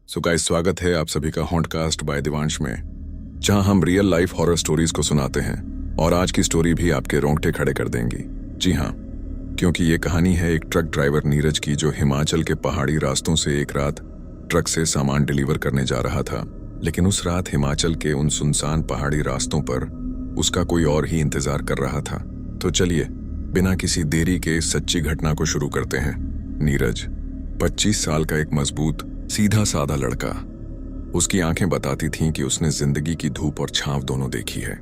So guys, स्वागत है आप सभी का हॉन्टकास्ट बाय दिवांश में, जहां हम रियल लाइफ हॉरर स्टोरीज को सुनाते हैं। और आज की स्टोरी भी आपके रोंगटे खड़े कर देंगी। जी हाँ, क्योंकि ये कहानी है एक ट्रक ड्राइवर नीरज की, जो हिमाचल के पहाड़ी रास्तों से एक रात ट्रक से सामान डिलीवर करने जा रहा था। लेकिन उस रात हिमाचल के उन सुनसान पहाड़ी रास्तों पर उसका कोई और ही इंतजार कर रहा था। तो चलिए बिना किसी देरी के इस सच्ची घटना को शुरू करते हैं। नीरज 25 साल का एक मजबूत सीधा साधा लड़का। उसकी आंखें बताती थीं कि उसने जिंदगी की धूप और छांव दोनों देखी है।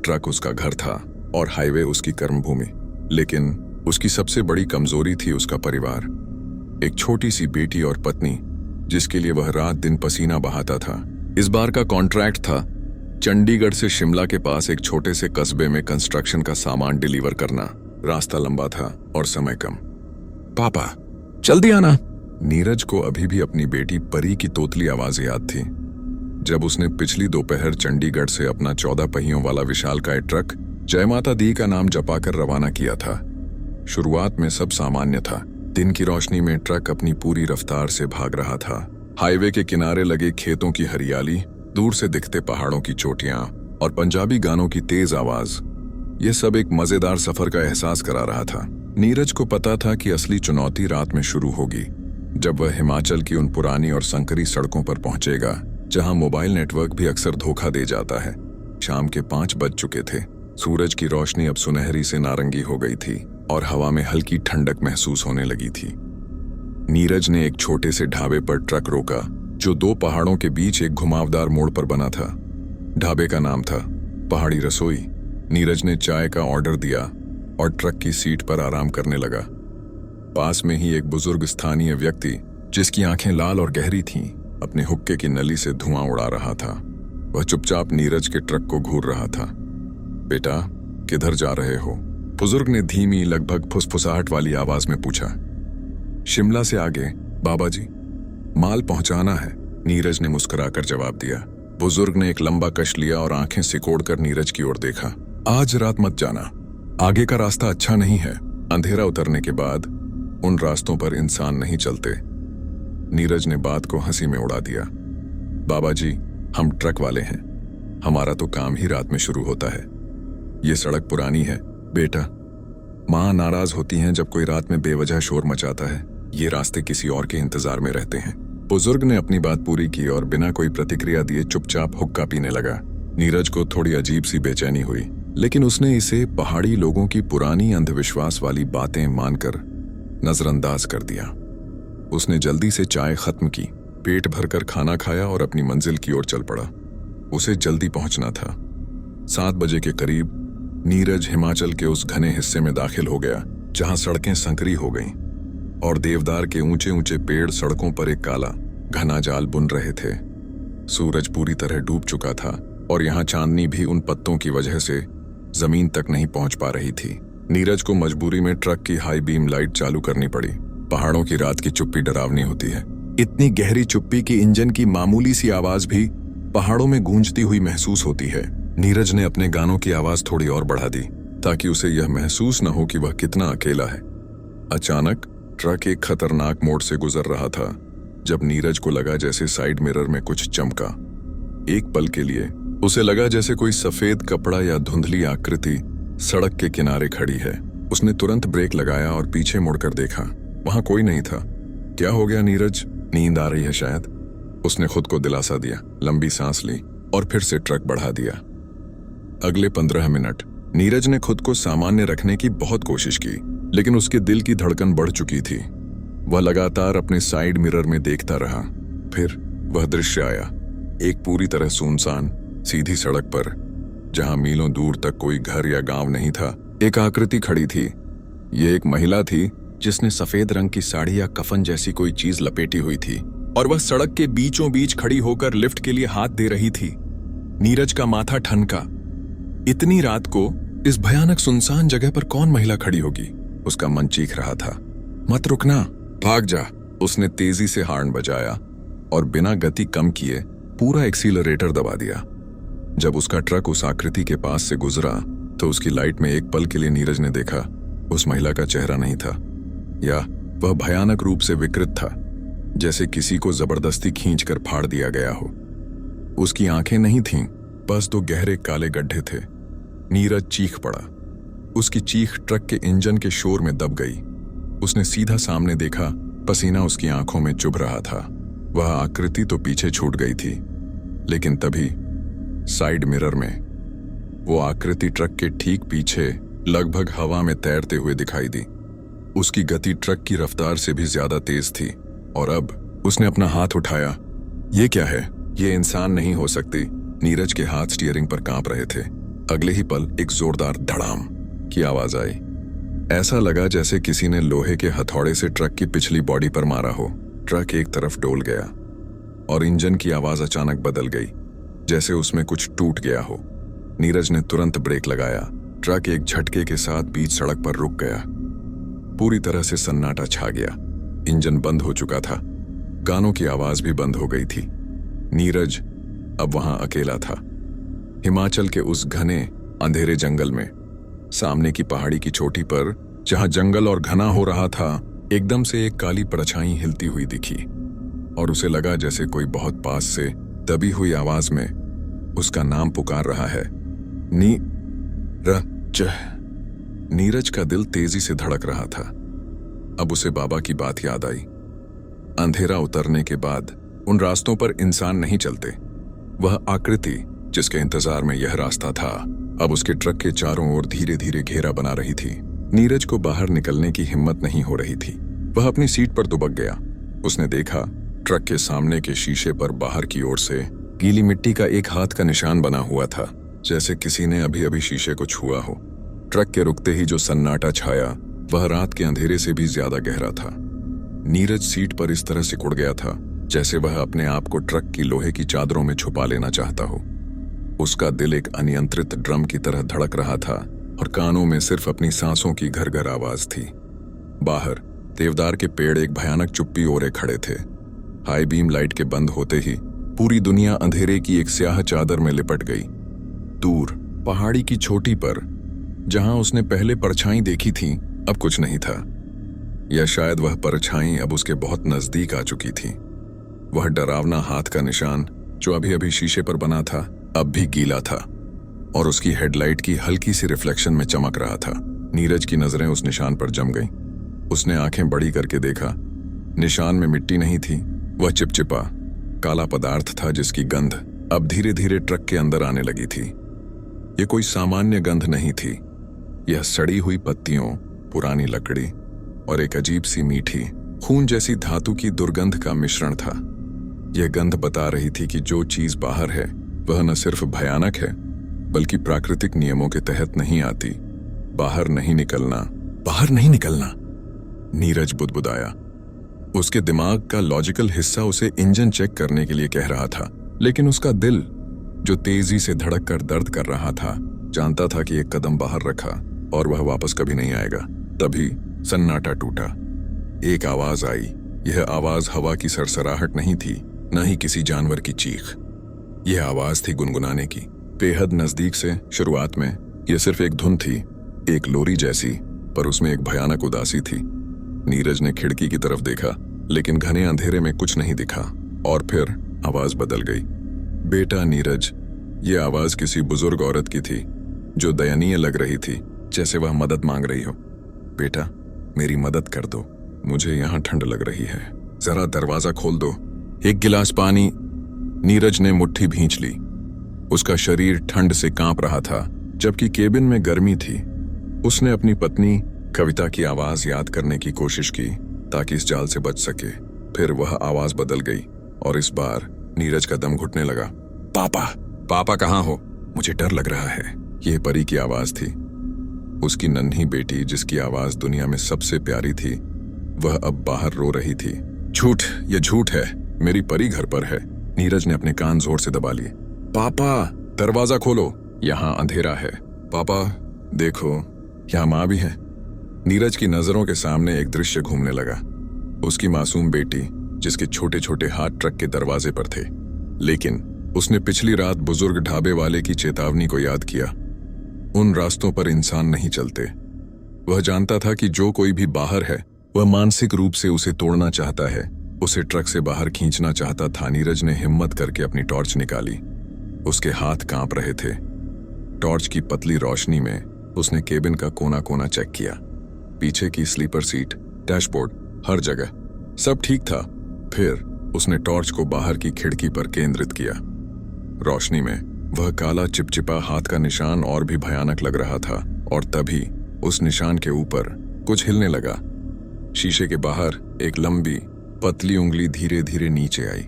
ट्रक उसका घर था और हाईवे उसकी कर्मभूमि। लेकिन उसकी सबसे बड़ी कमजोरी थी उसका परिवार, एक छोटी सी बेटी और पत्नी जिसके लिए वह रात दिन पसीना बहाता था। इस बार का कॉन्ट्रैक्ट था चंडीगढ़ से शिमला के पास एक छोटे से कस्बे में कंस्ट्रक्शन का सामान डिलीवर करना। रास्ता लंबा था और समय कम। पापा जल्दी आना। नीरज को अभी भी अपनी बेटी परी की तोतली आवाज याद थी, जब उसने पिछली दोपहर चंडीगढ़ से अपना 14 पहियों वाला विशालकाय ट्रक जय माता दी का नाम जपाकर रवाना किया था। शुरुआत में सब सामान्य था। दिन की रोशनी में ट्रक अपनी पूरी रफ्तार से भाग रहा था। हाईवे के किनारे लगे खेतों की हरियाली, दूर से दिखते पहाड़ों की चोटियां और पंजाबी गानों की तेज आवाज, ये सब एक मजेदार सफर का एहसास करा रहा था। नीरज को पता था कि असली चुनौती रात में शुरू होगी, जब वह हिमाचल की उन पुरानी और संकरी सड़कों पर पहुंचेगा जहां मोबाइल नेटवर्क भी अक्सर धोखा दे जाता है। शाम के 5 बज चुके थे। सूरज की रोशनी अब सुनहरी से नारंगी हो गई थी और हवा में हल्की ठंडक महसूस होने लगी थी। नीरज ने एक छोटे से ढाबे पर ट्रक रोका, जो 2 पहाड़ों के बीच एक घुमावदार मोड़ पर बना था। ढाबे का नाम था पहाड़ी रसोई। नीरज ने चाय का ऑर्डर दिया और ट्रक की सीट पर आराम करने लगा। पास में ही एक बुजुर्ग स्थानीय व्यक्ति, जिसकी आंखें लाल और गहरी थीं, अपने हुक्के की नली से धुआं उड़ा रहा था। वह चुपचाप नीरज के ट्रक को घूर रहा था। बेटा, किधर जा रहे हो? बुजुर्ग ने धीमी, लगभग फुसफुसाहट वाली आवाज में पूछा। शिमला से आगे बाबा जी, माल पहुंचाना है, नीरज ने मुस्कुराकर जवाब दिया। बुजुर्ग ने एक लंबा कश लिया और आंखें सिकोड़कर नीरज की ओर देखा। आज रात मत जाना, आगे का रास्ता अच्छा नहीं है। अंधेरा उतरने के बाद उन रास्तों पर इंसान नहीं चलते। नीरज ने बात को हंसी में उड़ा दिया। बाबा जी, हम ट्रक वाले हैं, हमारा तो काम ही रात में शुरू होता है। ये सड़क पुरानी है बेटा, माँ नाराज होती हैं जब कोई रात में बेवजह शोर मचाता है। ये रास्ते किसी और के इंतजार में रहते हैं। बुजुर्ग ने अपनी बात पूरी की और बिना कोई प्रतिक्रिया दिए चुपचाप हुक्का पीने लगा। नीरज को थोड़ी अजीब सी बेचैनी हुई, लेकिन उसने इसे पहाड़ी लोगों की पुरानी अंधविश्वास वाली बातें मानकर नजरअंदाज कर दिया। उसने जल्दी से चाय खत्म की, पेट भरकर खाना खाया और अपनी मंजिल की ओर चल पड़ा। उसे जल्दी पहुंचना था। 7 बजे के करीब नीरज हिमाचल के उस घने हिस्से में दाखिल हो गया जहां सड़कें संकरी हो गईं और देवदार के ऊंचे ऊंचे पेड़ सड़कों पर एक काला घना जाल बुन रहे थे। सूरज पूरी तरह डूब चुका था और यहां चांदनी भी उन पत्तों की वजह से जमीन तक नहीं पहुंच पा रही थी। नीरज को मजबूरी में ट्रक की हाई बीम लाइट चालू करनी पड़ी। पहाड़ों की रात की चुप्पी डरावनी होती है। इतनी गहरी चुप्पी की इंजन की मामूली सी आवाज भी पहाड़ों में गूंजती हुई महसूस होती है। नीरज ने अपने गानों की आवाज थोड़ी और बढ़ा दी, ताकि उसे यह महसूस न हो कि वह कितना अकेला है। अचानक ट्रक एक खतरनाक मोड़ से गुजर रहा था, जब नीरज को लगा जैसे साइड मिरर में कुछ चमका। एक पल के लिए उसे लगा जैसे कोई सफेद कपड़ा या धुंधली आकृति सड़क के किनारे खड़ी है। उसने तुरंत ब्रेक लगाया और पीछे मुड़कर देखा। वहां कोई नहीं था। क्या हो गया नीरज, नींद आ रही है शायद? उसने खुद को दिलासा दिया, लंबी सांस ली और फिर से ट्रक बढ़ा दिया। अगले 15 मिनट नीरज ने खुद को सामान्य रखने की बहुत कोशिश की, लेकिन उसके दिल की धड़कन बढ़ चुकी थी। वह लगातार अपने साइड मिरर में देखता रहा। फिर वह दृश्य आया, एक पूरी तरह सुनसान सीधी सड़क पर, जहां मीलों दूर तक कोई घर या गांव नहीं था, एक आकृति खड़ी थी। ये एक महिला थी जिसने सफेद रंग की साड़ी या कफन जैसी कोई चीज लपेटी हुई थी, और वह सड़क के बीचों बीच खड़ी होकर लिफ्ट के लिए हाथ दे रही थी। नीरज का माथा ठनका। इतनी रात को इस भयानक सुनसान जगह पर कौन महिला खड़ी होगी? उसका मन चीख रहा था, मत रुकना, भाग जा। उसने तेजी से हॉर्न बजाया और बिना गति कम किए पूरा एक्सीलरेटर दबा दिया। जब उसका ट्रक उस आकृति के पास से गुजरा तो उसकी लाइट में एक पल के लिए नीरज ने देखा उस महिला का चेहरा नहीं था, या वह भयानक रूप से विकृत था। जैसे किसी को जबरदस्ती खींचकर फाड़ दिया गया हो। उसकी आंखें नहीं थीं, बस दो गहरे काले गड्ढे थे। नीरज चीख पड़ा। उसकी चीख ट्रक के इंजन के शोर में दब गई। उसने सीधा सामने देखा, पसीना उसकी आंखों में चुभ रहा था। वह आकृति तो पीछे छूट गई थी, लेकिन तभी साइड मिरर में वो आकृति ट्रक के ठीक पीछे लगभग हवा में तैरते हुए दिखाई दी। उसकी गति ट्रक की रफ्तार से भी ज्यादा तेज थी और अब उसने अपना हाथ उठाया। ये क्या है? ये इंसान नहीं हो सकती। नीरज के हाथ स्टीयरिंग पर कांप रहे थे। अगले ही पल एक जोरदार धड़ाम की आवाज आई। ऐसा लगा जैसे किसी ने लोहे के हथौड़े से ट्रक की पिछली बॉडी पर मारा हो। ट्रक एक तरफ डोल गया और इंजन की आवाज अचानक बदल गई, जैसे उसमें कुछ टूट गया हो। नीरज ने तुरंत ब्रेक लगाया। ट्रक एक झटके के साथ बीच सड़क पर रुक गया। पूरी तरह से सन्नाटा छा गया। इंजन बंद हो चुका था। गानों की आवाज भी बंद हो गई थी। नीरज अब वहां अकेला था, हिमाचल के उस घने अंधेरे जंगल में। सामने की पहाड़ी की चोटी पर, जहां जंगल और घना हो रहा था, एकदम से एक काली परछाई हिलती हुई दिखी और उसे लगा जैसे कोई बहुत पास से दबी हुई आवाज में उसका नाम पुकार रहा है। नीरज का दिल तेजी से धड़क रहा था। अब उसे बाबा की बात याद आई। अंधेरा उतरने के बाद उन रास्तों पर इंसान नहीं चलते। वह आकृति जिसके इंतजार में यह रास्ता था, अब उसके ट्रक के चारों ओर धीरे धीरे घेरा बना रही थी। नीरज को बाहर निकलने की हिम्मत नहीं हो रही थी। वह अपनी सीट पर दुबक गया। उसने देखा ट्रक के सामने के शीशे पर बाहर की ओर से गीली मिट्टी का एक हाथ का निशान बना हुआ था, जैसे किसी ने अभी अभी शीशे को छुआ हो। ट्रक के रुकते ही जो सन्नाटा छाया, वह रात के अंधेरे से भी ज्यादा गहरा था। नीरज सीट पर इस तरह सिकुड़ गया था जैसे वह अपने आप को ट्रक की लोहे की चादरों में छुपा लेना चाहता हो। उसका दिल एक अनियंत्रित ड्रम की तरह धड़क रहा था और कानों में सिर्फ अपनी सांसों की घर-घर आवाज थी। बाहर देवदार के पेड़ एक भयानक चुप्पी ओरे खड़े थे। हाई बीम लाइट के बंद होते ही पूरी दुनिया अंधेरे की एक स्याह चादर में लिपट गई। दूर पहाड़ी की चोटी पर, जहां उसने पहले परछाई देखी थी, अब कुछ नहीं था। या शायद वह परछाई अब उसके बहुत नजदीक आ चुकी थी। वह डरावना हाथ का निशान जो अभी अभी शीशे पर बना था, अब भी गीला था और उसकी हेडलाइट की हल्की सी रिफ्लेक्शन में चमक रहा था। नीरज की नजरें उस निशान पर जम गईं। उसने आंखें बड़ी करके देखा। निशान में मिट्टी नहीं थी, वह चिपचिपा काला पदार्थ था जिसकी गंध अब धीरे धीरे ट्रक के अंदर आने लगी थी। यह कोई सामान्य गंध नहीं थी। यह सड़ी हुई पत्तियों, पुरानी लकड़ी और एक अजीब सी मीठी खून जैसी धातु की दुर्गंध का मिश्रण था। यह गंध बता रही थी कि जो चीज बाहर है वह न सिर्फ भयानक है, बल्कि प्राकृतिक नियमों के तहत नहीं आती। बाहर नहीं निकलना, बाहर नहीं निकलना। नीरज बुदबुदाया। उसके दिमाग का लॉजिकल हिस्सा उसे इंजन चेक करने के लिए कह रहा था, लेकिन उसका दिल, जो तेजी से धड़क कर दर्द कर रहा था, जानता था कि एक कदम बाहर रखा और वह वापस कभी नहीं आएगा। तभी सन्नाटा टूटा। एक आवाज आई। यह आवाज हवा की सरसराहट नहीं थी, न ही किसी जानवर की चीख। यह आवाज थी गुनगुनाने की, बेहद नजदीक से। शुरुआत में यह सिर्फ एक धुन थी, एक लोरी जैसी, पर उसमें एक भयानक उदासी थी। नीरज ने खिड़की की तरफ देखा, लेकिन घने अंधेरे में कुछ नहीं दिखा और फिर आवाज बदल गई। बेटा नीरज, यह आवाज किसी बुजुर्ग औरत की थी जो दयनीय लग रही थी, जैसे वह मदद मांग रही हो। बेटा, मेरी मदद कर दो, मुझे यहां ठंड लग रही है, जरा दरवाजा खोल दो। एक गिलास पानी। नीरज ने मुट्ठी भींच ली। उसका शरीर ठंड से कांप रहा था, जबकि केबिन में गर्मी थी। उसने अपनी पत्नी कविता की आवाज याद करने की कोशिश की ताकि इस जाल से बच सके। फिर वह आवाज बदल गई और इस बार नीरज का दम घुटने लगा। पापा, पापा कहाँ हो? मुझे डर लग रहा है। यह परी की आवाज थी। उसकी नन्ही बेटी, जिसकी आवाज दुनिया में सबसे प्यारी थी, वह अब बाहर रो रही थी। झूठ, यह झूठ है। मेरी परी घर पर है। नीरज ने अपने कान जोर से दबा लिए। पापा, दरवाजा खोलो, यहाँ अंधेरा है। पापा देखो, यहाँ माँ भी है। नीरज की नजरों के सामने एक दृश्य घूमने लगा। उसकी मासूम बेटी, जिसके छोटे छोटे हाथ ट्रक के दरवाजे पर थे। लेकिन उसने पिछली रात बुजुर्ग ढाबे वाले की चेतावनी को याद किया। उन रास्तों पर इंसान नहीं चलते। वह जानता था कि जो कोई भी बाहर है, वह मानसिक रूप से उसे तोड़ना चाहता है, उसे ट्रक से बाहर खींचना चाहता था। नीरज ने हिम्मत करके अपनी टॉर्च निकाली। उसके हाथ कांप रहे थे। टॉर्च की पतली रोशनी में उसने केबिन का कोना कोना चेक किया। पीछे की स्लीपर सीट, डैशबोर्ड, हर जगह सब ठीक था। फिर उसने टॉर्च को बाहर की खिड़की पर केंद्रित किया। रोशनी में वह काला चिपचिपा हाथ का निशान और भी भयानक लग रहा था। और तभी उस निशान के ऊपर कुछ हिलने लगा। शीशे के बाहर एक लंबी पतली उंगली धीरे धीरे नीचे आई।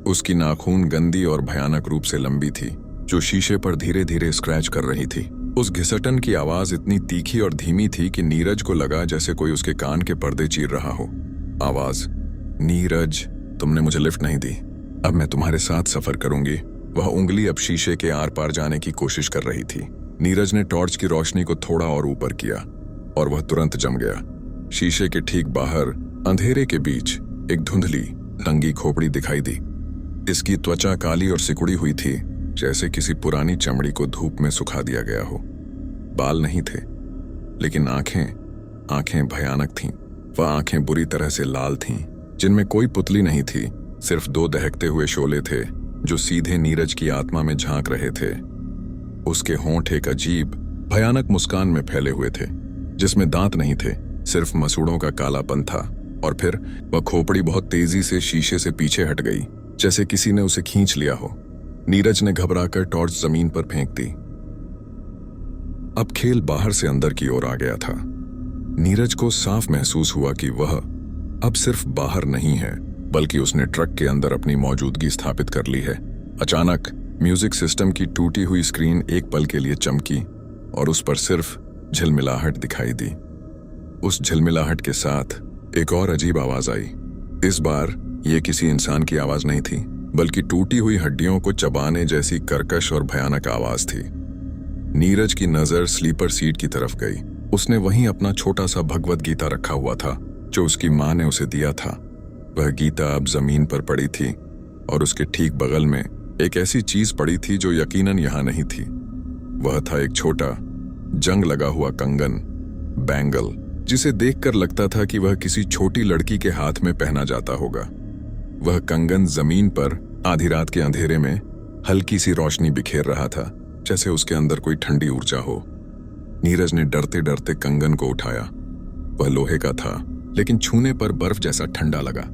उसकी नाखून गंदी और भयानक रूप से लंबी थी, जो शीशे पर धीरे धीरे स्क्रैच कर रही थी। उस घिसटन की आवाज इतनी तीखी और धीमी थी कि नीरज को लगा जैसे कोई उसके कान के पर्दे चीर रहा हो। आवाज, नीरज, तुमने मुझे लिफ्ट नहीं दी, अब मैं तुम्हारे साथ सफर करूंगी। वह उंगली अब शीशे के आर पार जाने की कोशिश कर रही थी। नीरज ने टॉर्च की रोशनी को थोड़ा और ऊपर किया और वह तुरंत जम गया। शीशे के ठीक बाहर अंधेरे के बीच एक धुंधली नंगी खोपड़ी दिखाई दी। इसकी त्वचा काली और सिकुड़ी हुई थी, जैसे किसी पुरानी चमड़ी को धूप में सुखा दिया गया हो। बाल नहीं थे, लेकिन आंखें भयानक थीं। वह आंखें बुरी तरह से लाल थीं, जिनमें कोई पुतली नहीं थी, सिर्फ दो दहकते हुए शोले थे जो सीधे नीरज की आत्मा में झांक रहे थे। उसके होंठ एक अजीब भयानक मुस्कान में फैले हुए थे, जिसमें दांत नहीं थे, सिर्फ मसूड़ों का कालापन था। और फिर वह खोपड़ी बहुत तेजी से शीशे से पीछे हट गई, जैसे किसी ने उसे खींच लिया हो। नीरज ने घबराकर टॉर्च जमीन पर फेंक दी। अब खेल बाहर से अंदर की ओर आ गया था। नीरज को साफ महसूस हुआ कि वह अब सिर्फ बाहर नहीं है, बल्कि उसने ट्रक के अंदर अपनी मौजूदगी स्थापित कर ली है। अचानक म्यूजिक सिस्टम की टूटी हुई स्क्रीन एक पल के लिए चमकी और उस पर सिर्फ झिलमिलाहट दिखाई दी। उस झिलमिलाहट के साथ एक और अजीब आवाज आई। इस बार यह किसी इंसान की आवाज नहीं थी, बल्कि टूटी हुई हड्डियों को चबाने जैसी कर्कश और भयानक आवाज थी। नीरज की नजर स्लीपर सीट की तरफ गई। उसने वहीं अपना छोटा सा भगवत गीता रखा हुआ था, जो उसकी माँ ने उसे दिया था। वह गीता अब जमीन पर पड़ी थी और उसके ठीक बगल में एक ऐसी चीज पड़ी थी जो यकीनन यहां नहीं थी। वह था एक छोटा जंग लगा हुआ कंगन, बैंगल, जिसे देखकर लगता था कि वह किसी छोटी लड़की के हाथ में पहना जाता होगा। वह कंगन जमीन पर आधी रात के अंधेरे में हल्की सी रोशनी बिखेर रहा था, जैसे उसके अंदर कोई ठंडी ऊर्जा हो। नीरज ने डरते डरते कंगन को उठाया। वह लोहे का था, लेकिन छूने पर बर्फ जैसा ठंडा लगा।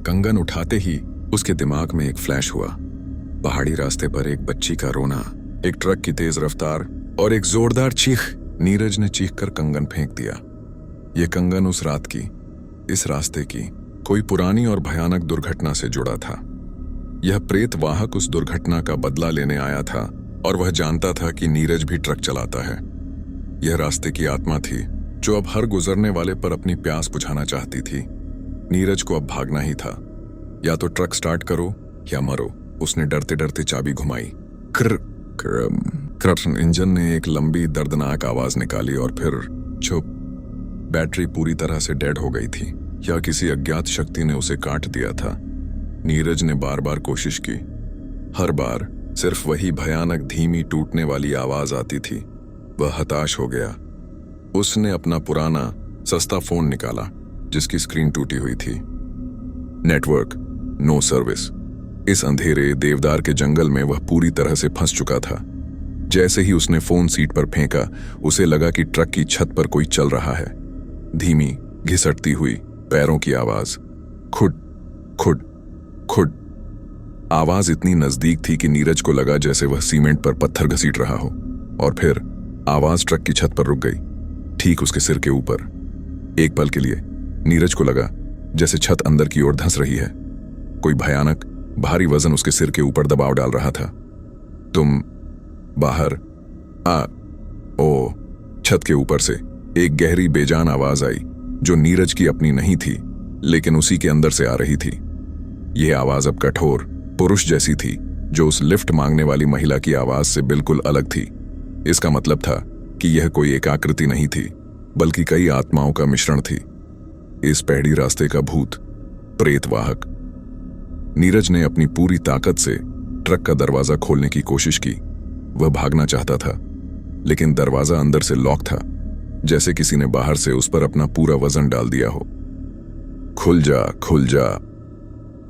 कंगन उठाते ही उसके दिमाग में एक फ्लैश हुआ। पहाड़ी रास्ते पर एक बच्ची का रोना, एक ट्रक की तेज रफ्तार और एक जोरदार चीख। नीरज ने चीख कर कंगन फेंक दिया। यह कंगन उस रात की, इस रास्ते की कोई पुरानी और भयानक दुर्घटना से जुड़ा था। यह प्रेत वाहक उस दुर्घटना का बदला लेने आया था और वह जानता था कि नीरज भी ट्रक चलाता है। यह रास्ते की आत्मा थी, जो अब हर गुजरने वाले पर अपनी प्यास बुझाना चाहती थी। नीरज को अब भागना ही था। या तो ट्रक स्टार्ट करो या मरो। उसने डरते डरते चाबी घुमाई। इंजन ने एक लंबी दर्दनाक आवाज निकाली और फिर चुप। बैटरी पूरी तरह से डेड हो गई थी, या किसी अज्ञात शक्ति ने उसे काट दिया था। नीरज ने बार बार कोशिश की। हर बार सिर्फ वही भयानक धीमी टूटने वाली आवाज आती थी। वह हताश हो गया। उसने अपना पुराना सस्ता फोन निकाला, जिसकी स्क्रीन टूटी हुई थी। Network, no service. इस अंधेरे देवदार के जंगल में वह पूरी तरह से फंस चुका था। जैसे ही उसने फोन सीट पर फेंका, उसे लगा कि ट्रक की छत पर कोई चल रहा है। धीमी, घिसटती हुई पैरों की आवाज। खुड खुड खुड। आवाज इतनी नजदीक थी कि नीरज को लगा जैसे वह सीमेंट पर पत्थर घसीट रहा हो। और फिर आवाज ट्रक की छत पर रुक गई, ठीक उसके सिर के ऊपर। एक पल के लिए नीरज को लगा जैसे छत अंदर की ओर धंस रही है। कोई भयानक भारी वजन उसके सिर के ऊपर दबाव डाल रहा था। तुम बाहर आ। ओ। छत के ऊपर से एक गहरी बेजान आवाज आई, जो नीरज की अपनी नहीं थी, लेकिन उसी के अंदर से आ रही थी। यह आवाज अब कठोर पुरुष जैसी थी, जो उस लिफ्ट मांगने वाली महिला की आवाज से बिल्कुल अलग थी। इसका मतलब था कि यह कोई एक आकृति नहीं थी, बल्कि कई आत्माओं का मिश्रण थी। इस पहाड़ी रास्ते का भूत, प्रेतवाहक। नीरज ने अपनी पूरी ताकत से ट्रक का दरवाजा खोलने की कोशिश की। वह भागना चाहता था, लेकिन दरवाजा अंदर से लॉक था, जैसे किसी ने बाहर से उस पर अपना पूरा वजन डाल दिया हो। खुल जा, खुल जा।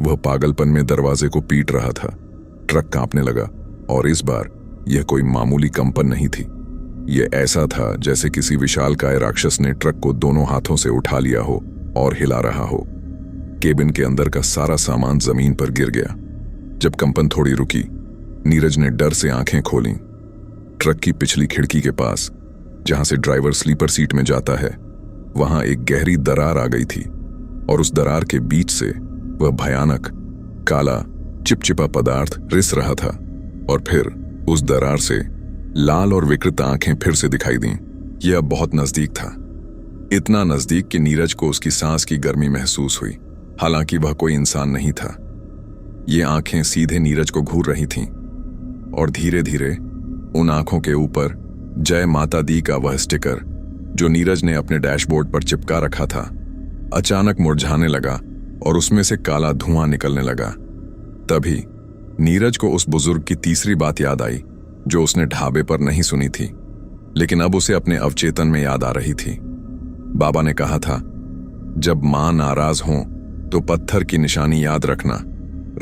वह पागलपन में दरवाजे को पीट रहा था। ट्रक कांपने लगा और इस बार यह कोई मामूली कंपन नहीं थी। यह ऐसा था जैसे किसी विशालकाय राक्षस ने ट्रक को दोनों हाथों से उठा लिया हो और हिला रहा हो। केबिन के अंदर का सारा सामान जमीन पर गिर गया। जब कंपन थोड़ी रुकी, नीरज ने डर से आंखें खोलीं। ट्रक की पिछली खिड़की के पास, जहां से ड्राइवर स्लीपर सीट में जाता है, वहां एक गहरी दरार आ गई थी और उस दरार के बीच से वह भयानक काला चिपचिपा पदार्थ रिस रहा था। और फिर उस दरार से लाल और विकृत आंखें फिर से दिखाई दीं। यह अब बहुत नजदीक था, इतना नजदीक कि नीरज को उसकी सांस की गर्मी महसूस हुई। हालांकि वह कोई इंसान नहीं था। ये आंखें सीधे नीरज को घूर रही थीं और धीरे धीरे उन आंखों के ऊपर जय माता दी का वह स्टिकर जो नीरज ने अपने डैशबोर्ड पर चिपका रखा था, अचानक मुरझाने लगा और उसमें से काला धुआं निकलने लगा। तभी नीरज को उस बुजुर्ग की तीसरी बात याद आई जो उसने ढाबे पर नहीं सुनी थी, लेकिन अब उसे अपने अवचेतन में याद आ रही थी। बाबा ने कहा था, जब मां नाराज हो तो पत्थर की निशानी याद रखना,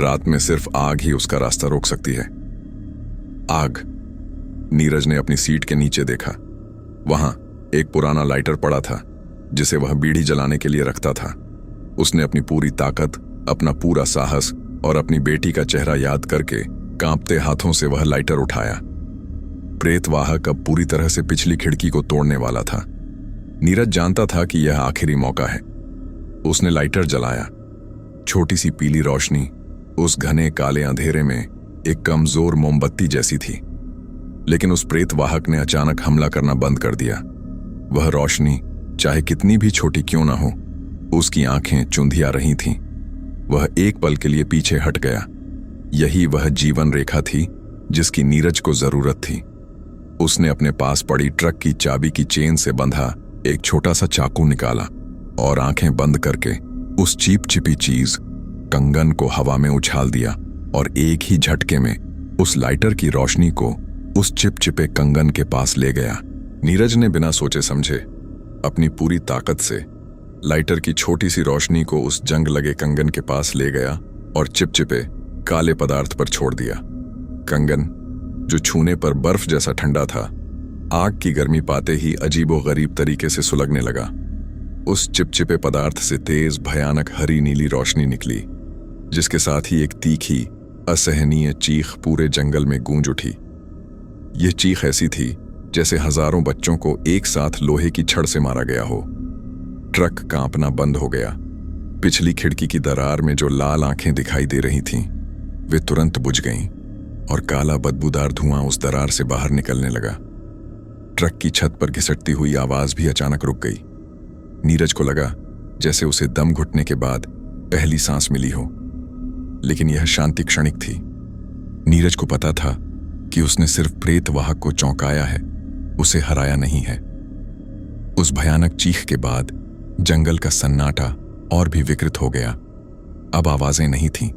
रात में सिर्फ आग ही उसका रास्ता रोक सकती है। आग। नीरज ने अपनी सीट के नीचे देखा। वहां एक पुराना लाइटर पड़ा था जिसे वह बीड़ी जलाने के लिए रखता था। उसने अपनी पूरी ताकत, अपना पूरा साहस और अपनी बेटी का चेहरा याद करके कांपते हाथों से वह लाइटर उठाया। प्रेतवाहक अब पूरी तरह से पिछली खिड़की को तोड़ने वाला था। नीरज जानता था कि यह आखिरी मौका है। उसने लाइटर जलाया। छोटी सी पीली रोशनी उस घने काले अंधेरे में एक कमजोर मोमबत्ती जैसी थी, लेकिन उस प्रेतवाहक ने अचानक हमला करना बंद कर दिया। वह रोशनी चाहे कितनी भी छोटी क्यों ना हो, उसकी आंखें चुंधिया रही थीं। वह एक पल के लिए पीछे हट गया। यही वह जीवन रेखा थी जिसकी नीरज को जरूरत थी। उसने अपने पास पड़ी ट्रक की चाबी की चेन से बंधा एक छोटा सा चाकू निकाला और आंखें बंद करके उस चिपचिपी चीज कंगन को हवा में उछाल दिया और एक ही झटके में उस लाइटर की रोशनी को उस चिपचिपे कंगन के पास ले गया। नीरज ने बिना सोचे समझे अपनी पूरी ताकत से लाइटर की छोटी सी रोशनी को उस जंग लगे कंगन के पास ले गया और चिपचिपे काले पदार्थ पर छोड़ दिया। कंगन, जो छूने पर बर्फ जैसा ठंडा था, आग की गर्मी पाते ही अजीबोगरीब तरीके से सुलगने लगा। उस चिपचिपे पदार्थ से तेज भयानक हरी नीली रोशनी निकली, जिसके साथ ही एक तीखी असहनीय चीख पूरे जंगल में गूंज उठी। यह चीख ऐसी थी जैसे हजारों बच्चों को एक साथ लोहे की छड़ से मारा गया हो। ट्रक कांपना बंद हो गया। पिछली खिड़की की दरार में जो लाल आंखें दिखाई दे रही थीं, वे तुरंत बुझ गईं और काला बदबूदार धुआं उस दरार से बाहर निकलने लगा। ट्रक की छत पर घिसटती हुई आवाज भी अचानक रुक गई। नीरज को लगा जैसे उसे दम घुटने के बाद पहली सांस मिली हो, लेकिन यह शांति क्षणिक थी। नीरज को पता था कि उसने सिर्फ प्रेतवाहक को चौंकाया है, उसे हराया नहीं है। उस भयानक चीख के बाद जंगल का सन्नाटा और भी विकृत हो गया। अब आवाजें नहीं थीं,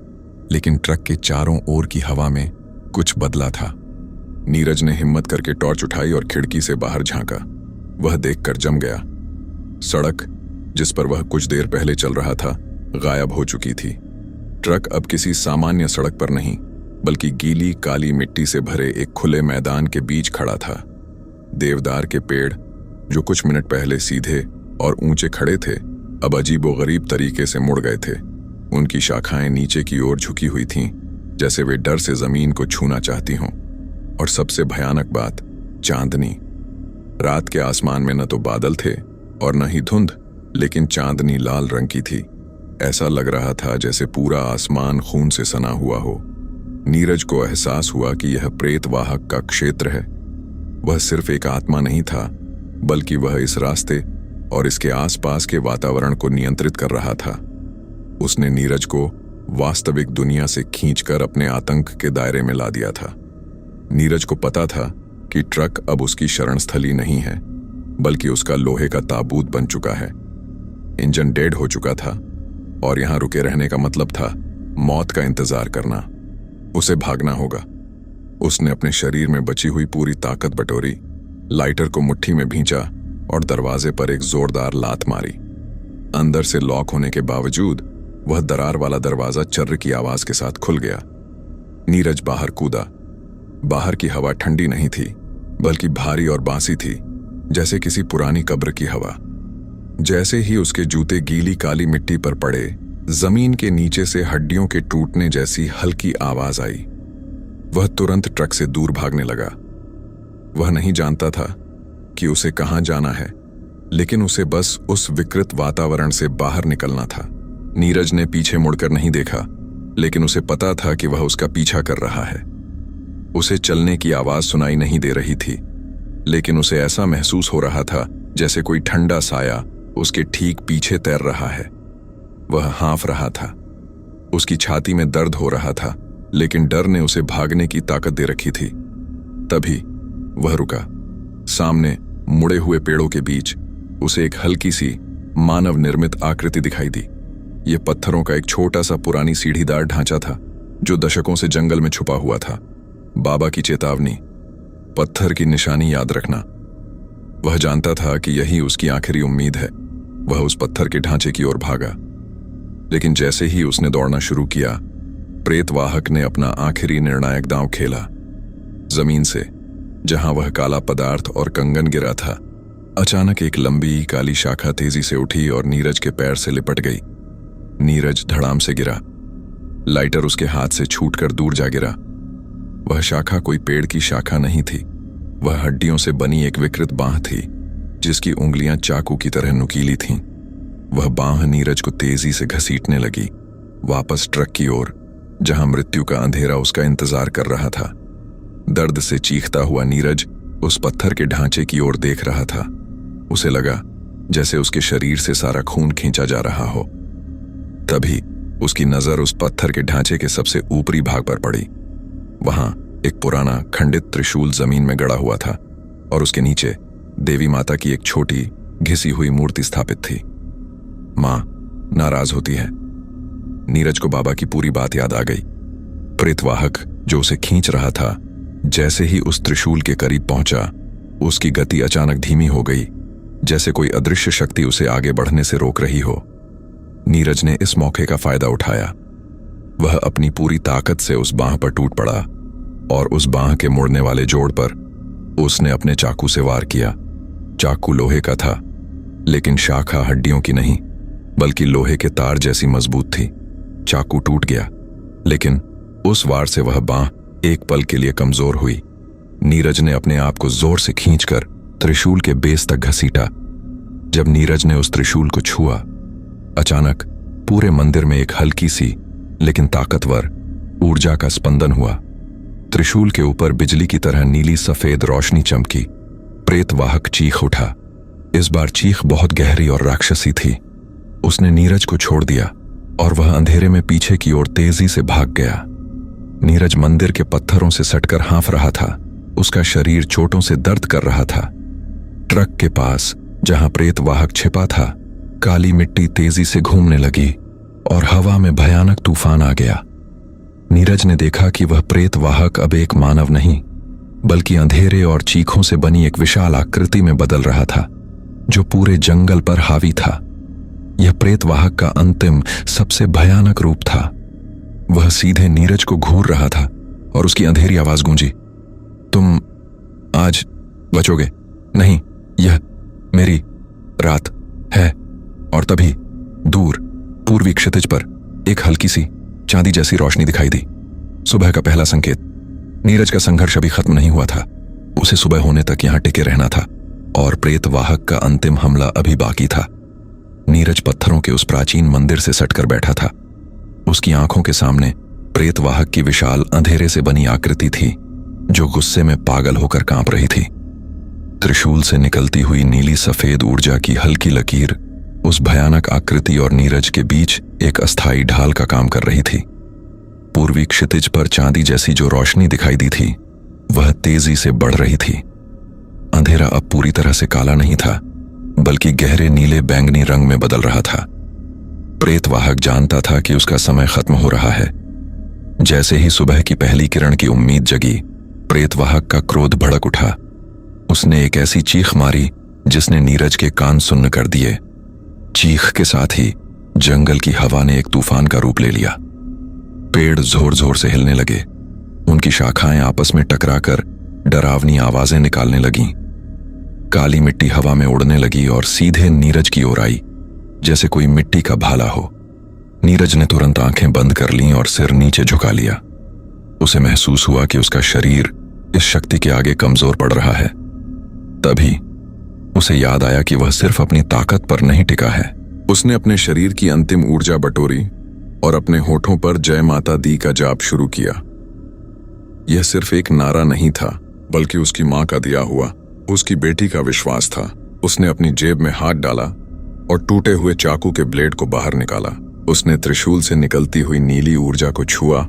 लेकिन ट्रक के चारों ओर की हवा में कुछ बदला था। नीरज ने हिम्मत करके टॉर्च उठाई और खिड़की से बाहर झांका। वह देखकर जम गया। सड़क, जिस पर वह कुछ देर पहले चल रहा था, गायब हो चुकी थी। ट्रक अब किसी सामान्य सड़क पर नहीं, बल्कि गीली काली मिट्टी से भरे एक खुले मैदान के बीच खड़ा था। देवदार के पेड़, जो कुछ मिनट पहले सीधे और ऊंचे खड़े थे, अब अजीबोगरीब तरीके से मुड़ गए थे। उनकी शाखाएं नीचे की ओर झुकी हुई थीं, जैसे वे डर से जमीन को छूना चाहती हों। और सबसे भयानक बात, चांदनी। रात के आसमान में न तो बादल थे और न ही धुंध, लेकिन चांदनी लाल रंग की थी। ऐसा लग रहा था जैसे पूरा आसमान खून से सना हुआ हो। नीरज को एहसास हुआ कि यह प्रेतवाहक का क्षेत्र है। वह सिर्फ एक आत्मा नहीं था, बल्कि वह इस रास्ते और इसके आसपास के वातावरण को नियंत्रित कर रहा था। उसने नीरज को वास्तविक दुनिया से खींचकर अपने आतंक के दायरे में ला दिया था। नीरज को पता था कि ट्रक अब उसकी शरणस्थली नहीं है, बल्कि उसका लोहे का ताबूत बन चुका है। इंजन डेड हो चुका था और यहां रुके रहने का मतलब था मौत का इंतजार करना। उसे भागना होगा। उसने अपने शरीर में बची हुई पूरी ताकत बटोरी, लाइटर को मुट्ठी में भींचा और दरवाजे पर एक जोरदार लात मारी। अंदर से लॉक होने के बावजूद वह दरार वाला दरवाजा चर्र की आवाज के साथ खुल गया। नीरज बाहर कूदा। बाहर की हवा ठंडी नहीं थी, बल्कि भारी और बांसी थी, जैसे किसी पुरानी कब्र की हवा। जैसे ही उसके जूते गीली काली मिट्टी पर पड़े, जमीन के नीचे से हड्डियों के टूटने जैसी हल्की आवाज आई। वह तुरंत ट्रक से दूर भागने लगा। वह नहीं जानता था कि उसे कहां जाना है, लेकिन उसे बस उस विकृत वातावरण से बाहर निकलना था। नीरज ने पीछे मुड़कर नहीं देखा, लेकिन उसे पता था कि वह उसका पीछा कर रहा है। उसे चलने की आवाज सुनाई नहीं दे रही थी, लेकिन उसे ऐसा महसूस हो रहा था जैसे कोई ठंडा साया उसके ठीक पीछे तैर रहा है। वह हाँफ रहा था। उसकी छाती में दर्द हो रहा था, लेकिन डर ने उसे भागने की ताकत दे रखी थी। तभी वह रुका। सामने मुड़े हुए पेड़ों के बीच उसे एक हल्की सी मानव निर्मित आकृति दिखाई दी। यह पत्थरों का एक छोटा सा पुरानी सीढ़ीदार ढांचा था, जो दशकों से जंगल में छुपा हुआ था। बाबा की चेतावनी, पत्थर की निशानी याद रखना। वह जानता था कि यही उसकी आखिरी उम्मीद है। वह उस पत्थर के ढांचे की ओर भागा, लेकिन जैसे ही उसने दौड़ना शुरू किया, प्रेतवाहक ने अपना आखिरी निर्णायक दांव खेला। जमीन से, जहां वह काला पदार्थ और कंगन गिरा था, अचानक एक लंबी काली शाखा तेजी से उठी और नीरज के पैर से लिपट गई। नीरज धड़ाम से गिरा। लाइटर उसके हाथ से छूटकर दूर जा गिरा। वह शाखा कोई पेड़ की शाखा नहीं थी। वह हड्डियों से बनी एक विकृत बांह थी, जिसकी उंगलियां चाकू की तरह नुकीली थीं। वह बांह नीरज को तेजी से घसीटने लगी, वापस ट्रक की ओर, जहां मृत्यु का अंधेरा उसका इंतजार कर रहा था। दर्द से चीखता हुआ नीरज उस पत्थर के ढांचे की ओर देख रहा था। उसे लगा जैसे उसके शरीर से सारा खून खींचा जा रहा हो। तभी उसकी नजर उस पत्थर के ढांचे के सबसे ऊपरी भाग पर पड़ी। वहां एक पुराना खंडित त्रिशूल जमीन में गड़ा हुआ था, और उसके नीचे देवी माता की एक छोटी घिसी हुई मूर्ति स्थापित थी। मां नाराज होती है। नीरज को बाबा की पूरी बात याद आ गई। प्रेतवाहक जो उसे खींच रहा था, जैसे ही उस त्रिशूल के करीब पहुंचा, उसकी गति अचानक धीमी हो गई, जैसे कोई अदृश्य शक्ति उसे आगे बढ़ने से रोक रही हो। नीरज ने इस मौके का फायदा उठाया। वह अपनी पूरी ताकत से उस बांह पर टूट पड़ा, और उस बांह के मुड़ने वाले जोड़ पर उसने अपने चाकू से वार किया। चाकू लोहे का था, लेकिन शाखा हड्डियों की नहीं, बल्कि लोहे के तार जैसी मजबूत थी। चाकू टूट गया, लेकिन उस वार से वह बांह एक पल के लिए कमजोर हुई। नीरज ने अपने आप को जोर से खींचकर त्रिशूल के बेस तक घसीटा। जब नीरज ने उस त्रिशूल को छुआ, अचानक पूरे मंदिर में एक हल्की सी लेकिन ताकतवर ऊर्जा का स्पंदन हुआ। त्रिशूल के ऊपर बिजली की तरह नीली सफेद रोशनी चमकी। प्रेतवाहक चीख उठा। इस बार चीख बहुत गहरी और राक्षसी थी। उसने नीरज को छोड़ दिया और वह अंधेरे में पीछे की ओर तेजी से भाग गया। नीरज मंदिर के पत्थरों से सटकर हाँफ रहा था। उसका शरीर चोटों से दर्द कर रहा था। ट्रक के पास, जहां प्रेतवाहक छिपा था, काली मिट्टी तेजी से घूमने लगी और हवा में भयानक तूफान आ गया। नीरज ने देखा कि वह प्रेतवाहक अब एक मानव नहीं, बल्कि अंधेरे और चीखों से बनी एक विशाल आकृति में बदल रहा था, जो पूरे जंगल पर हावी था। यह प्रेतवाहक का अंतिम, सबसे भयानक रूप था। वह सीधे नीरज को घूर रहा था और उसकी अंधेरी आवाज गूंजी, तुम आज बचोगे नहीं, यह मेरी रात है। और तभी दूर पूर्वी क्षितिज पर एक हल्की सी चांदी जैसी रोशनी दिखाई दी। सुबह का पहला संकेत। नीरज का संघर्ष अभी खत्म नहीं हुआ था। उसे सुबह होने तक यहां टिके रहना था, और प्रेतवाहक का अंतिम हमला अभी बाकी था। नीरज पत्थरों के उस प्राचीन मंदिर से सटकर बैठा था। उसकी आंखों के सामने प्रेतवाहक की विशाल अंधेरे से बनी आकृति थी, जो गुस्से में पागल होकर कांप रही थी। त्रिशूल से निकलती हुई नीली सफेद ऊर्जा की हल्की लकीर उस भयानक आकृति और नीरज के बीच एक अस्थायी ढाल का काम कर रही थी। पूर्वी क्षितिज पर चांदी जैसी जो रोशनी दिखाई दी थी, वह तेजी से बढ़ रही थी। अंधेरा अब पूरी तरह से काला नहीं था, बल्कि गहरे नीले बैंगनी रंग में बदल रहा था। प्रेतवाहक जानता था कि उसका समय खत्म हो रहा है। जैसे ही सुबह की पहली किरण की उम्मीद जगी, प्रेतवाहक का क्रोध भड़क उठा। उसने एक ऐसी चीख मारी जिसने नीरज के कान सुन्न कर दिए। चीख के साथ ही जंगल की हवा ने एक तूफान का रूप ले लिया। पेड़ जोर जोर से हिलने लगे, उनकी शाखाएं आपस में टकराकर डरावनी आवाजें निकालने लगीं। काली मिट्टी हवा में उड़ने लगी और सीधे नीरज की ओर आई, जैसे कोई मिट्टी का भाला हो। नीरज ने तुरंत आंखें बंद कर लीं और सिर नीचे झुका लिया। उसे महसूस हुआ कि उसका शरीर इस शक्ति के आगे कमजोर पड़ रहा है। तभी उसे याद आया कि वह सिर्फ अपनी ताकत पर नहीं टिका है। उसने अपने शरीर की अंतिम ऊर्जा बटोरी और अपने होठों पर जय माता दी का जाप शुरू किया। यह सिर्फ एक नारा नहीं था, बल्कि उसकी मां का दिया हुआ, उसकी बेटी का विश्वास था। उसने अपनी जेब में हाथ डाला और टूटे हुए चाकू के ब्लेड को बाहर निकाला। उसने त्रिशूल से निकलती हुई नीली ऊर्जा को छुआ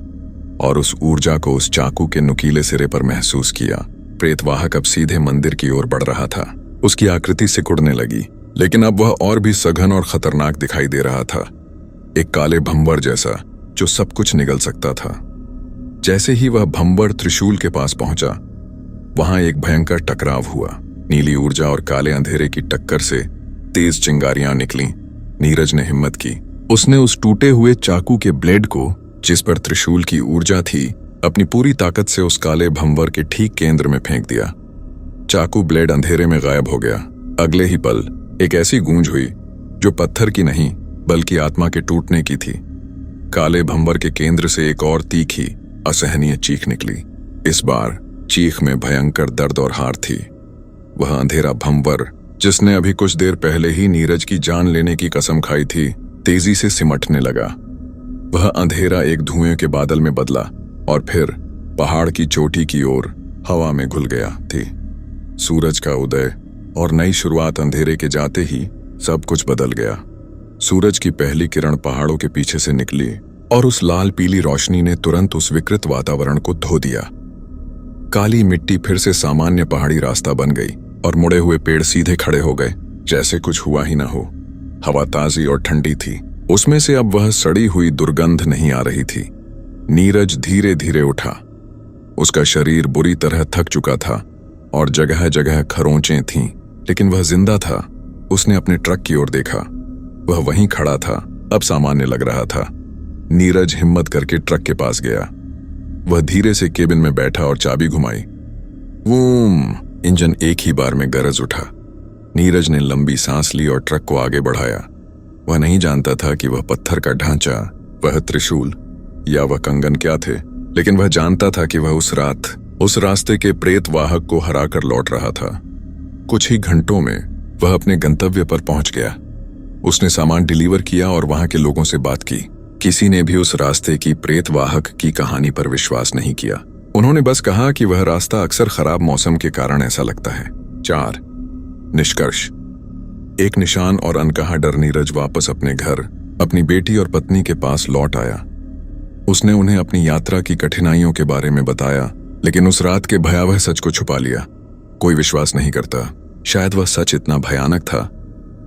और उस ऊर्जा को उस चाकू के नुकीले सिरे पर महसूस किया। प्रेतवाहक अब सीधे मंदिर की ओर बढ़ रहा था। उसकी आकृति सिकुड़ने लगी, लेकिन अब वह और भी सघन और खतरनाक दिखाई दे रहा था, एक काले भंवर जैसा जो सब कुछ निगल सकता था। जैसे ही वह भंवर त्रिशूल के पास पहुंचा, वहां एक भयंकर टकराव हुआ। नीली ऊर्जा और काले अंधेरे की टक्कर से तेज चिंगारियां निकलीं। नीरज ने हिम्मत की। उसने उस टूटे हुए चाकू के ब्लेड को, जिस पर त्रिशूल की ऊर्जा थी, अपनी पूरी ताकत से उस काले भंवर के ठीक केंद्र में फेंक दिया। चाकू ब्लेड अंधेरे में गायब हो गया। अगले ही पल एक ऐसी गूंज हुई जो पत्थर की नहीं बल्कि आत्मा के टूटने की थी। काले भंवर के केंद्र से एक और तीखी, असहनीय चीख निकली। इस बार चीख में भयंकर दर्द और हार थी। वह अंधेरा भंवर, जिसने अभी कुछ देर पहले ही नीरज की जान लेने की कसम खाई थी, तेजी से सिमटने लगा। वह अंधेरा एक धुएं के बादल में बदला और फिर पहाड़ की चोटी की ओर हवा में घुल गया थी। सूरज का उदय और नई शुरुआत अंधेरे के जाते ही सब कुछ बदल गया। सूरज की पहली किरण पहाड़ों के पीछे से निकली और उस लाल पीली रोशनी ने तुरंत उस विकृत वातावरण को धो दिया। काली मिट्टी फिर से सामान्य पहाड़ी रास्ता बन गई और मुड़े हुए पेड़ सीधे खड़े हो गए, जैसे कुछ हुआ ही ना हो। हवा ताजी और ठंडी थी। उसमें से अब वह सड़ी हुई दुर्गंध नहीं आ रही थी। नीरज धीरे धीरे उठा। उसका शरीर बुरी तरह थक चुका था और जगह जगह खरोंचें थीं, लेकिन वह जिंदा था। उसने अपने ट्रक की ओर देखा। वह वहीं खड़ा था, अब सामान्य लग रहा था। नीरज हिम्मत करके ट्रक के पास गया। वह धीरे से केबिन में बैठा और चाबी घुमाई। वूम! इंजन एक ही बार में गरज उठा। नीरज ने लंबी सांस ली और ट्रक को आगे बढ़ाया। वह नहीं जानता था कि वह पत्थर का ढांचा, वह त्रिशूल या वह कंगन क्या थे, लेकिन वह जानता था कि वह उस रात उस रास्ते के प्रेतवाहक को हराकर लौट रहा था। कुछ ही घंटों में वह अपने गंतव्य पर पहुंच गया। उसने सामान डिलीवर किया और वहां के लोगों से बात की। किसी ने भी उस रास्ते की प्रेतवाहक की कहानी पर विश्वास नहीं किया। उन्होंने बस कहा कि वह रास्ता अक्सर खराब मौसम के कारण ऐसा लगता है। 4 निष्कर्ष। एक निशान और अनकहा डर नीरज वापस अपने घर, अपनी बेटी और पत्नी के पास लौट आया। उसने उन्हें अपनी यात्रा की कठिनाइयों के बारे में बताया, लेकिन उस रात के भयावह सच को छुपा लिया। कोई विश्वास नहीं करता। शायद वह सच इतना भयानक था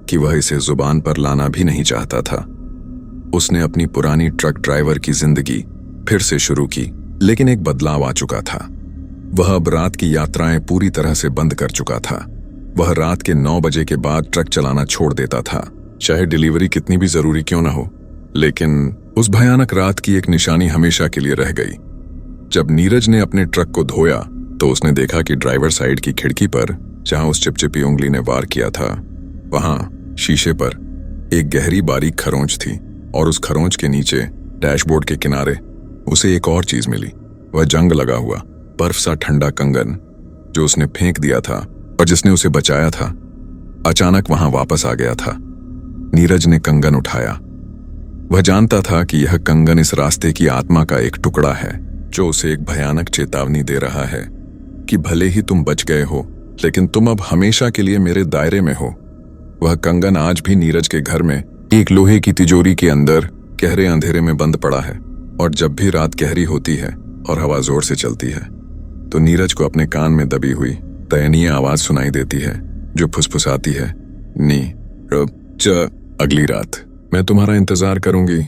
कि वह इसे जुबान पर लाना भी नहीं चाहता था। उसने अपनी पुरानी ट्रक ड्राइवर की जिंदगी फिर से शुरू की, लेकिन एक बदलाव आ चुका था। वह अब रात की यात्राएं पूरी तरह से बंद कर चुका था। वह रात के 9 बजे के बाद ट्रक चलाना छोड़ देता था, चाहे डिलीवरी कितनी भी जरूरी क्यों ना हो। लेकिन उस भयानक रात की एक निशानी हमेशा के लिए रह गई। जब नीरज ने अपने ट्रक को धोया तो उसने देखा कि ड्राइवर साइड की खिड़की पर, जहां उस चिपचिपी उंगली ने वार किया था, वहां शीशे पर एक गहरी बारीक खरोंच थी और उस खरोंच के नीचे डैशबोर्ड के किनारे उसे एक और चीज मिली। वह जंग लगा हुआ बर्फ सा ठंडा कंगन जो उसने फेंक दिया था और जिसने उसे बचाया था, अचानक वहां वापस आ गया था। नीरज ने कंगन उठाया। वह जानता था कि यह कंगन इस रास्ते की आत्मा का एक टुकड़ा है जो उसे एक भयानक चेतावनी दे रहा है कि भले ही तुम बच गए हो, लेकिन तुम अब हमेशा के लिए मेरे दायरे में हो। वह कंगन आज भी नीरज के घर में एक लोहे की तिजोरी के अंदर गहरे अंधेरे में बंद पड़ा है, और जब भी रात गहरी होती है और हवा जोर से चलती है तो नीरज को अपने कान में दबी हुई दयनीय आवाज सुनाई देती है जो फुसफुसाती है, नी रब च। अगली रात मैं तुम्हारा इंतजार करूंगी।